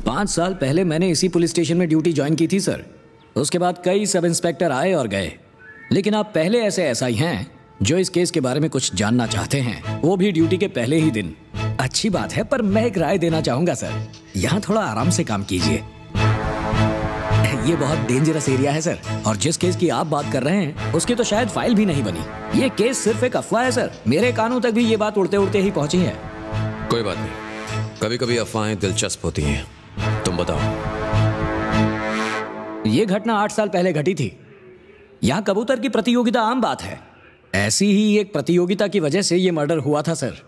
5 साल पहले मैंने इसी पुलिस स्टेशन में ड्यूटी ज्वाइन की थी सर। उसके बाद कई सब इंस्पेक्टर आए और गए, लेकिन आप पहले ऐसे एसआई हैं जो इस केस के बारे में कुछ जानना चाहते हैं, वो भी ड्यूटी के पहले ही दिन। अच्छी बात है, पर मैं एक राय देना चाहूंगा सर, यहाँ थोड़ा आराम से काम कीजिए। ये बहुत डेंजरस एरिया है सर, और जिस केस की आप बात कर रहे हैं उसकी तो शायद फाइल भी नहीं बनी। ये केस सिर्फ एक अफवाह है सर, मेरे कानों तक भी ये बात उड़ते उड़ते ही पहुंची है। कोई बात नहीं, कभी कभी अफवाहें दिलचस्प होती हैं। तुम बताओ। ये घटना 8 साल पहले घटी थी। यहाँ कबूतर की प्रतियोगिता आम बात है। ऐसी ही एक प्रतियोगिता की वजह से ये मर्डर हुआ था सर।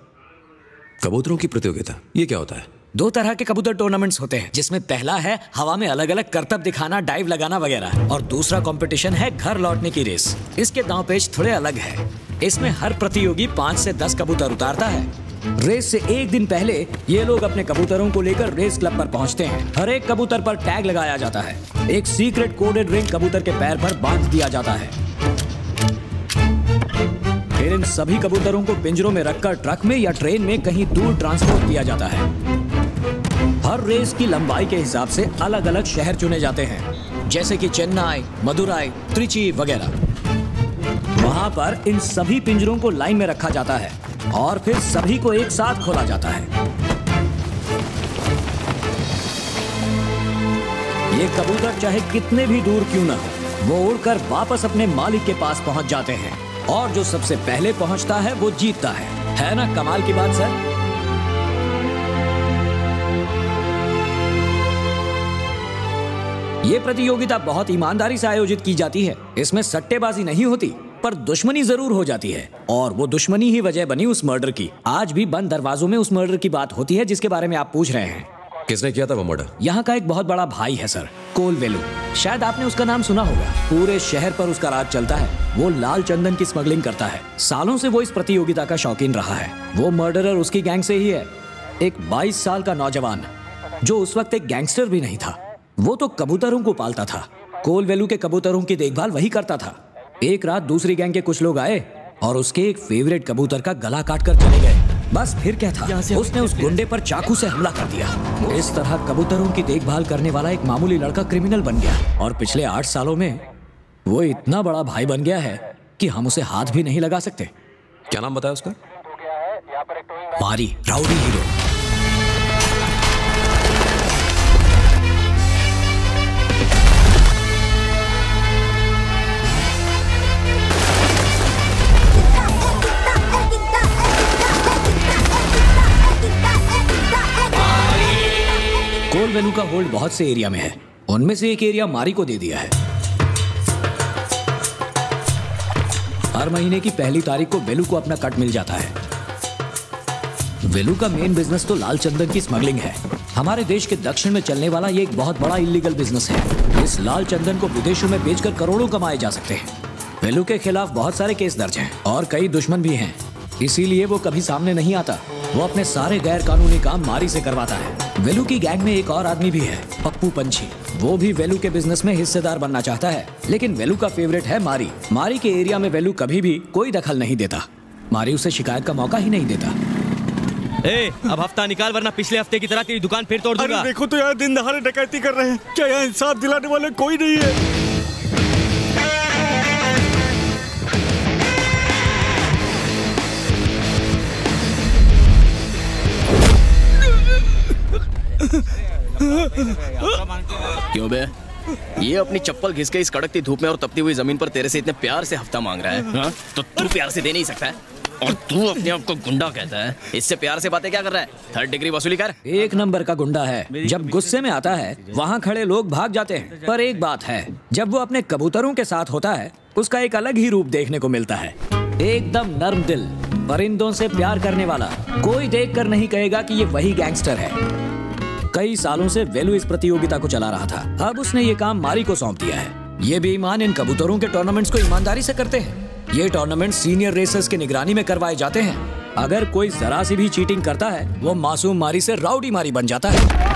कबूतरों की प्रतियोगिता, ये क्या होता है? 2 तरह के कबूतर टूर्नामेंट्स होते हैं, जिसमें पहला है हवा में अलग अलग करतब दिखाना, डाइव लगाना वगैरह, और दूसरा कंपटीशन है घर लौटने की रेस। इसके दांव पेच थोड़े अलग है। इसमें हर प्रतियोगी 5 से 10 कबूतर उतारता है। रेस से एक दिन पहले ये लोग अपने कबूतरों को लेकर रेस क्लब पर पहुंचते हैं। हर एक कबूतर पर टैग लगाया जाता है। एक सीक्रेट कोडेड रिंग कबूतर के पैर पर बांध दिया जाता है। फिर इन सभी कबूतरों को पिंजरों में रखकर ट्रक में या ट्रेन में कहीं दूर ट्रांसपोर्ट किया जाता है। हर रेस की लंबाई के हिसाब से अलग अलग शहर चुने जाते हैं, जैसे कि चेन्नई, मदुराई, त्रिची वगैरह। वहां पर इन सभी पिंजरों को लाइन में रखा जाता है और फिर सभी को एक साथ खोला जाता है। ये कबूतर चाहे कितने भी दूर क्यों ना हो, वो उड़कर वापस अपने मालिक के पास पहुंच जाते हैं, और जो सबसे पहले पहुंचता है वो जीतता है ना? कमाल की बात सर। ये प्रतियोगिता बहुत ईमानदारी से आयोजित की जाती है। इसमें सट्टेबाजी नहीं होती, पर दुश्मनी जरूर हो जाती है, और वो दुश्मनी ही वजह बनी उस मर्डर की। आज भी बंद दरवाजों में उस मर्डर की बात होती है जिसके बारे में आप पूछ रहे हैं। किसने किया था वो मर्डर? यहाँ का एक बहुत बड़ा भाई है सर, कोलवेलू। शायद आपने उसका नाम सुना होगा। पूरे शहर पर उसका राज चलता है। वो लाल चंदन की स्मगलिंग करता है। सालों से वो इस प्रतियोगिता का शौकीन रहा है। वो मर्डरर उसकी गैंग से ही है। एक 22 साल का नौजवान जो उस वक्त एक गैंगस्टर भी नहीं था। वो तो कबूतरों को पालता था। कोलवेलू के कबूतरों की देखभाल वही करता था। एक रात दूसरी गैंग के कुछ लोग आए और उसके एक फेवरेट कबूतर का गला काट कर चले गए। बस फिर क्या था, उसने उस गुंडे पर चाकू से हमला कर दिया। इस तरह कबूतरों की देखभाल करने वाला एक मामूली लड़का क्रिमिनल बन गया, और पिछले 8 सालों में वो इतना बड़ा भाई बन गया है कि हम उसे हाथ भी नहीं लगा सकते। क्या नाम बताया उसका? मारी, राउडी हीरो। कोलवेलू का होल्ड बहुत से एरिया में है। उनमें से एक एरिया मारी को दे दिया है। हर महीने की पहली तारीख को वेलू को अपना कट मिल जाता है। वेलू का मेन बिजनेस तो लाल चंदन की स्मगलिंग है। हमारे देश के दक्षिण में चलने वाला ये एक बहुत बड़ा इलीगल बिजनेस है। इस लाल चंदन को विदेशों में बेचकर करोड़ों कमाए जा सकते हैं। वेलू के खिलाफ बहुत सारे केस दर्ज हैं और कई दुश्मन भी हैं, इसीलिए वो कभी सामने नहीं आता। वो अपने सारे गैर कानूनी काम मारी से करवाता है। वेलू की गैंग में एक और आदमी भी है, पप्पू पंछी। वो भी वेलू के बिजनेस में हिस्सेदार बनना चाहता है, लेकिन वेलू का फेवरेट है मारी। मारी के एरिया में वेलू कभी भी कोई दखल नहीं देता। मारी उसे शिकायत का मौका ही नहीं देता। अब हफ्ता निकाल, वरना पिछले हफ्ते की तरह तेरी दुकान फिर तोड़ दूंगा। अरे देखो तो यार, दिन दहाड़े डकैती कर रहे हैं। क्या यहाँ इंसाफ दिलाने वाले कोई नहीं है? क्यों बे? ये अपनी चप्पल घिस के इस कड़कती धूप में और तपती हुई जमीन पर तेरे से इतने प्यार से हफ्ता मांग रहा है, हाँ? तो तू प्यार से दे नहीं सकता है, और तू अपने आप को गुंडा कहता है। इससे प्यार से बातें क्या कर रहा है? 3rd डिग्री वसूली कर। एक नंबर का गुंडा है। जब गुस्से में आता है वहाँ खड़े लोग भाग जाते हैं। पर एक बात है, जब वो अपने कबूतरों के साथ होता है उसका एक अलग ही रूप देखने को मिलता है। एकदम नर्म दिल, परिंदों से प्यार करने वाला। कोई देख कर नहीं कहेगा कि ये वही गैंगस्टर है। कई सालों से वेलू इस प्रतियोगिता को चला रहा था। अब उसने ये काम मारी को सौंप दिया है। ये बेईमान इन कबूतरों के टूर्नामेंट्स को ईमानदारी से करते हैं। ये टूर्नामेंट सीनियर रेसर्स की निगरानी में करवाए जाते हैं। अगर कोई जरा सी भी चीटिंग करता है वो मासूम मारी से राउडी मारी बन जाता है।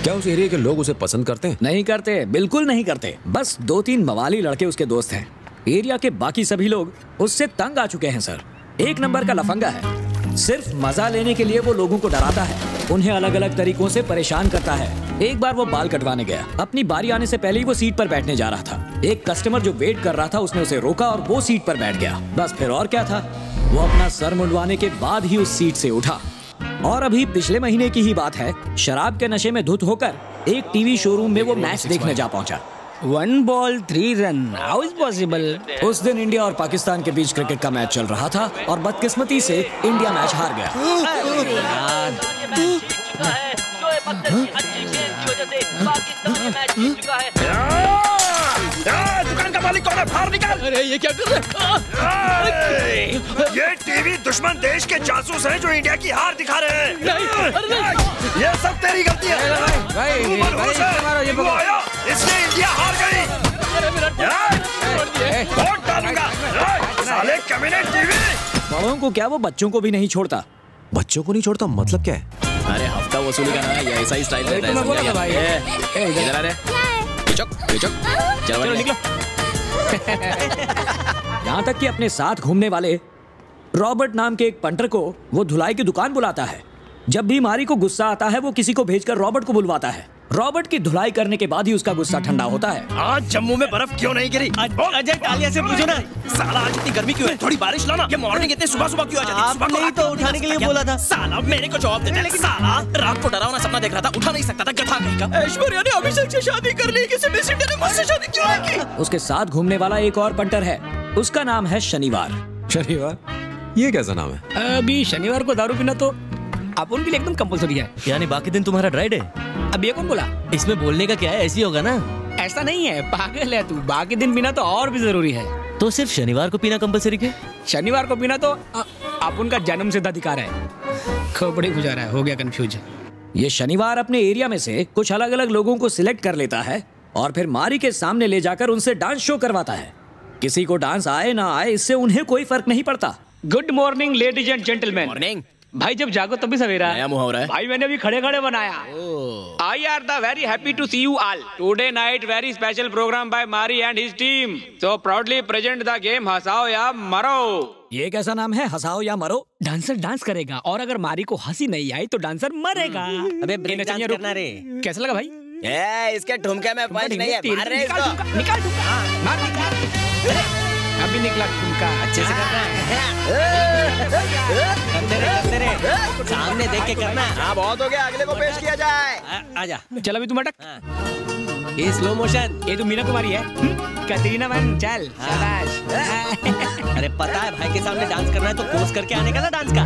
क्या उस एरिया के लोग उसे पसंद करते हैं? नहीं करते, बिल्कुल नहीं करते। बस 2-3 मवाली लड़के उसके दोस्त हैं। एरिया के बाकी सभी लोग उससे तंग आ चुके हैं सर। एक नंबर का लफंगा है। सिर्फ मजा लेने के लिए वो लोगों को डराता है, उन्हें अलग अलग तरीकों से परेशान करता है। एक बार वो बाल कटवाने गया, अपनी बारी आने से पहले ही वो सीट पर बैठने जा रहा था। एक कस्टमर जो वेट कर रहा था उसने उसे रोका और वो सीट पर बैठ गया। बस फिर और क्या था, वो अपना सर मुंडवाने के बाद ही उस सीट से उठा। और अभी पिछले महीने की ही बात है, शराब के नशे में धुत होकर एक टीवी शोरूम में वो मैच देखने जा पहुंचा। 1 ball 3 run, how is possible? उस दिन इंडिया और पाकिस्तान के बीच क्रिकेट का मैच चल रहा था और बदकिस्मती से इंडिया मैच हार गया। दुकान का मालिक कौन है? बाहर निकाल। अरे ये क्या कर रहे हैं? ये टीवी दुश्मन देश के जासूस हैं जो इंडिया की हार दिखा रहे हैं। ये सब तेरी गलती है। तू मनहूस है। तू आया, इसलिए इंडिया हार गई। वोट डालूंगा। साले कमीने टीवी। बड़ों को क्या, वो बच्चों को भी नहीं छोड़ता। बच्चों को नहीं छोड़ता मतलब क्या है? अरे हफ्ता वसूली का ना, ये ऐसा ही स्टाइल रहता है। समझा क्या? इधर आ रे। चलो निकलो। यहाँ तक कि अपने साथ घूमने वाले रॉबर्ट नाम के एक पंटर को वो धुलाई की दुकान बुलाता है। जब भी मारी को गुस्सा आता है वो किसी को भेजकर रॉबर्ट को बुलवाता है। रॉबर्ट की धुलाई करने के बाद ही उसका गुस्सा ठंडा होता है। आज जम्मू में बर्फ क्यों नहीं गिरी? अजय कालिया से पूछो ना। साला आज इतनी गर्मी क्यों है? थोड़ी बारिश लाना। ये मॉर्निंग इतने सुबह सुबह क्यों आ जाती है? आपने ही तो उठाने के लिए बोला था। साला मेरे को जवाब देता है। साला रात को डरावना सपना देख रहा था, उठा नहीं सकता था। गधा कहीं का। ऐश्वर्या ने अभिषेक से शादी कर ली, किसी बेसिक ने मुझसे शादी क्यों नहीं की? उसके साथ घूमने वाला एक और पंटर है, उसका नाम है शनिवार। शनिवार? ये कैसा नाम है? अभी शनिवार को दारू पीना तो अपन के लिए एकदम कंपलसरी है। यानी बाकी दिन तुम्हारा ड्राई डे? अब ये कौन बोला? इसमें बोलने का क्या है, ऐसी होगा ना। ऐसा नहीं है, पागल है तू। बाकी दिन पीना तो और भी जरूरी है। तो सिर्फ शनिवार को पीना कंपलसरी के? शनिवार को पीना तो अपन का जन्म सिद्ध अधिकार है। खोपड़ी गुजारा है, हो गया कंफ्यूज। ये शनिवार अपने एरिया में से कुछ अलग अलग लोगों को सिलेक्ट कर लेता है और फिर मारी के सामने ले जाकर उनसे डांस शो करवाता है। किसी को डांस आए ना आए, इससे उन्हें कोई फर्क नहीं पड़ता। Good morning ladies and gentleman. Morning भाई जब जागो तभी सवेरा। नया मुहावरा है भाई, मैंने अभी खड़े खड़े बनाया। I are the very happy to see you all today night. Very special programme by Mari and his team. So proudly present the game हंसाओ या मरो। ये कैसा नाम है, हंसाओ या मरो? डांसर डांस करेगा और अगर मारी को हंसी नहीं आई तो डांसर मरेगा। अबे ब्रेक डांस करना रे। कैसा लगा भाई? इसके ठुमके में पंच नहीं है। मार रे निकाल इसको। ठुमका, निकाल ठुमका, मार निकाल। अभी निकला ठुमका, अच्छे से करना है। करते रे। सामने देख के करना। हाँ बहुत हो गया, अगले को पेश किया जाए। आजा। चल अभी तुम अटक। ये स्लो मोशन। ये तो मीना कुमारी है। कतरीना मैन, चल शाबाश। अरे पता है भाई के सामने डांस करना है तो कोर्स करके आने का ना डांस का।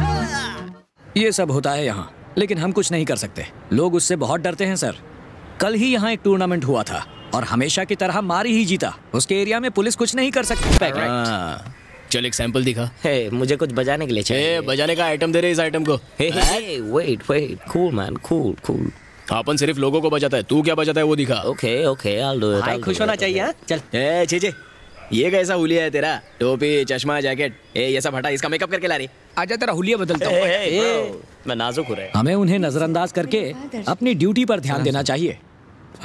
ये सब होता है यहाँ, लेकिन हम कुछ नहीं कर सकते। लोग उससे बहुत डरते हैं सर। कल ही यहाँ एक टूर्नामेंट हुआ था और हमेशा की तरह मारी ही जीता। उसके एरिया में पुलिस कुछ नहीं कर सकती। चल एक सैंपल दिखा। मुझे कुछ बजाने के लिए चाहिए। बजाने का आइटम दे रहे इस आइटम को। Wait cool man, cool. अपन सिर्फ लोगों को बजाता है, तू क्या बजाता है वो दिखा। Okay I'll do it। भाई खुश होना चाहिए। हाँ चल। छे ये कैसा हुलिया है तेरा? टोपी, चश्मा, जैकेट, ये सब हटा, इसका मेकअप करके ला रही। आजा तेरा हुलिया बदलता हूँ। मैं नाजुक हो रहा है। हमें उन्हें नजरअंदाज करके अपनी ड्यूटी पर ध्यान देना चाहिए।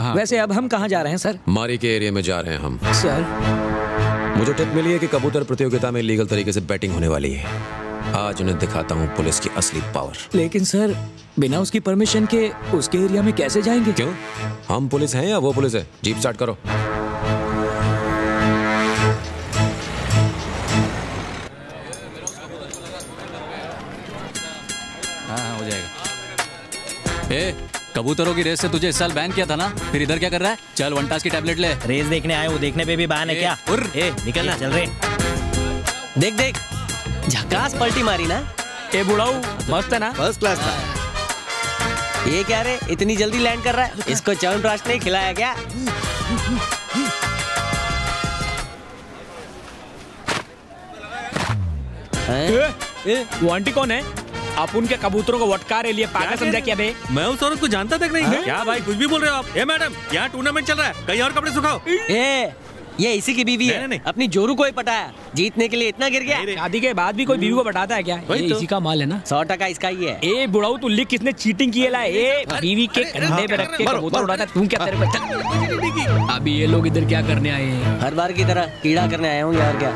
वैसे अब हम कहाँ जा रहे हैं सर? मारी के एरिया में जा रहे हैं हम। सर मुझे टिप मिली है कि कबूतर प्रतियोगिता में लीगल तरीके से बैटिंग होने वाली है। आज उन्हें दिखाता हूँ पुलिस की असली पावर। लेकिन सर बिना उसकी परमिशन के उसके एरिया में कैसे जाएंगे? क्यों? हम पुलिस हैं या वो पुलिस है? जीप स्टार्ट करो। हाँ हो जाएगा। कबूतरों की रेस से तुझे इस साल बैन किया था ना, फिर इधर क्या कर रहा है? चल वनटास की टैबलेट ले। रेस देखने आए, वो देखने पे भी बैन है क्या? निकलना, चल रहे। देख झकास पलटी मारी ना। ए बुढ़ाऊ मस्त है ना? फर्स्ट क्लास था। ये क्या रे, इतनी जल्दी लैंड कर रहा है? इसको च्यवनप्राश नहीं खिलाया क्या? वो आंटी कौन है? आप उनके कबूतरों को वटकारे लिए पागल समझा क्या बे? मैं उस औरत को जानता तक नहीं। क्या भाई कुछ भी बोल रहे हो आप? ए मैडम, यहाँ टूर्नामेंट चल रहा है, कहीं और कपड़े सुखाओ। ये इसी की बीवी है। अपनी जोरू को ही पटाया, जीतने के लिए इतना गिर गया। शादी के बाद भी कोई बीवी को पटाता है क्या? ये इसी का माल है ना। 100% इसका ही है। ए बुढ़ाऊ तू लिख, किसने चीटिंग की है? ए बीवी के कंधे पे रख के कबूतर उड़ाता है, तू क्या तेरे को? अभी ये लोग इधर क्या करने आए हैं? हर बार की तरह कीड़ा करने आए होंगे यार। क्या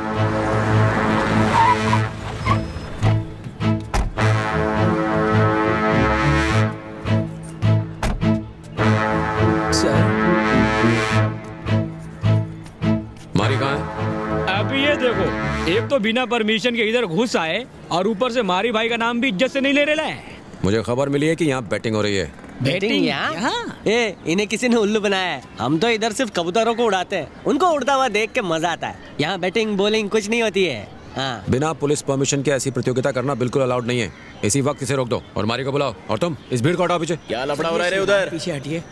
अभी ये देखो, एक तो बिना परमिशन के इधर घुस आए और ऊपर से मारी भाई का नाम भी इज्जत से नहीं ले रहा है। मुझे खबर मिली है कि यहाँ बैटिंग हो रही है। बैटिंग यहाँ? ए, इन्हें किसी ने उल्लू बनाया है। हम तो इधर सिर्फ कबूतरों को उड़ाते हैं, उनको उड़ता हुआ देख के मजा आता है। यहाँ बैटिंग बॉलिंग कुछ नहीं होती है। हाँ। बिना पुलिस परमिशन के ऐसी प्रतियोगिता करना बिल्कुल अलाउड नहीं है। इसी वक्त इसे रोक दो और मारी को बुलाओ। और तुम इस भीड़ को हटाओ पीछे। क्या लफड़ा हो रहा है उधर? पीछे हटिए।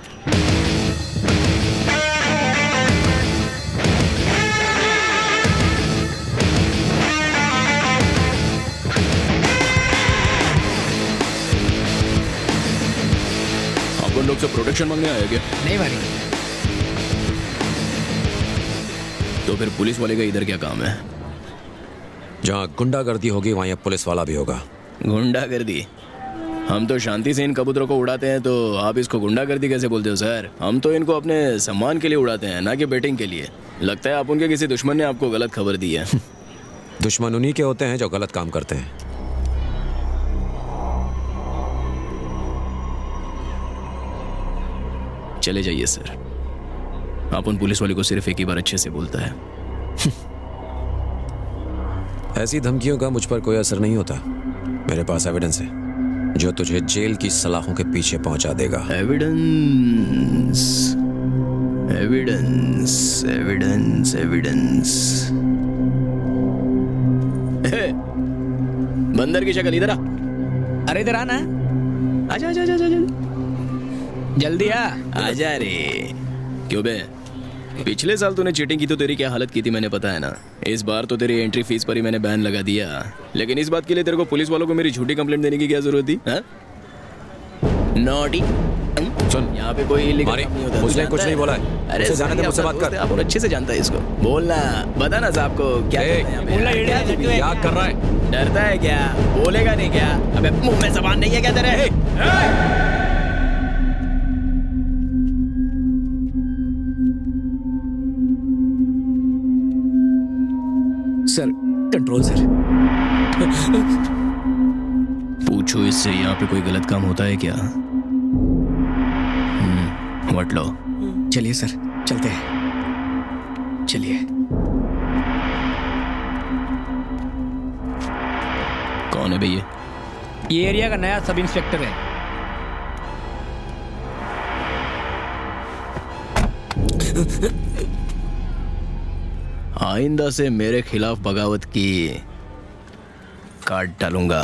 अपन लोग से प्रोटेक्शन मांगने आए क्या? नहीं भाई। तो फिर पुलिस वाले का इधर क्या काम है? जहाँ गुंडागर्दी होगी वहाँ यहाँ पुलिस वाला भी होगा। गुंडागर्दी? हम तो शांति से इन कबूतरों को उड़ाते हैं, तो आप इसको गुंडागर्दी कैसे बोलते हो सर? हम तो इनको अपने सम्मान के लिए उड़ाते हैं, ना कि बैटिंग के लिए। लगता है आप उनके किसी दुश्मन ने आपको गलत खबर दी है। दुश्मन उन्हीं के होते हैं जो गलत काम करते हैं। चले जाइए सर। आप उन पुलिस वाले को सिर्फ एक ही बार अच्छे से बोलता है। ऐसी धमकियों का मुझ पर कोई असर नहीं होता। मेरे पास एविडेंस है जो तुझे जेल की सलाखों के पीछे पहुंचा देगा। Evidence, evidence, evidence, evidence. बंदर की शक्ल इधर आ। अरे इधर आना। आजा आजा आजा आजा। जल्दी आ। आजा रे। क्यों बे? पिछले साल तूने चीटिंग की तो तेरी क्या हालत की थी मैंने पता है ना। इस बार तो तेरी एंट्री फीस पर ही मैंने बैन लगा दिया, लेकिन इस बात के लिए तेरे को पुलिस वालों को मेरी झूठी कंप्लेंट देने की क्या जरूरत थी? नॉटी। सुन, यहाँ पे कोई इल्लीगल काम नहीं होता। उसने कुछ नहीं बोला है। अरे जाने दे, मुझसे बात कर। आप अच्छे से जानता है इसको। बोलना, बता ना साहब को क्या कर रहा है? डरता है क्या? बोलेगा नहीं क्या? अबे मुंह में जबान नहीं है क्या तेरे? Sir, control sir. पूछो इससे, यहाँ पे कोई गलत काम होता है क्या? वट लो। चलिए सर, चलते हैं। चलिए। कौन है भैया? ये एरिया का नया सब इंस्पेक्टर है। आइंदा से मेरे खिलाफ बगावत की काट डालूंगा।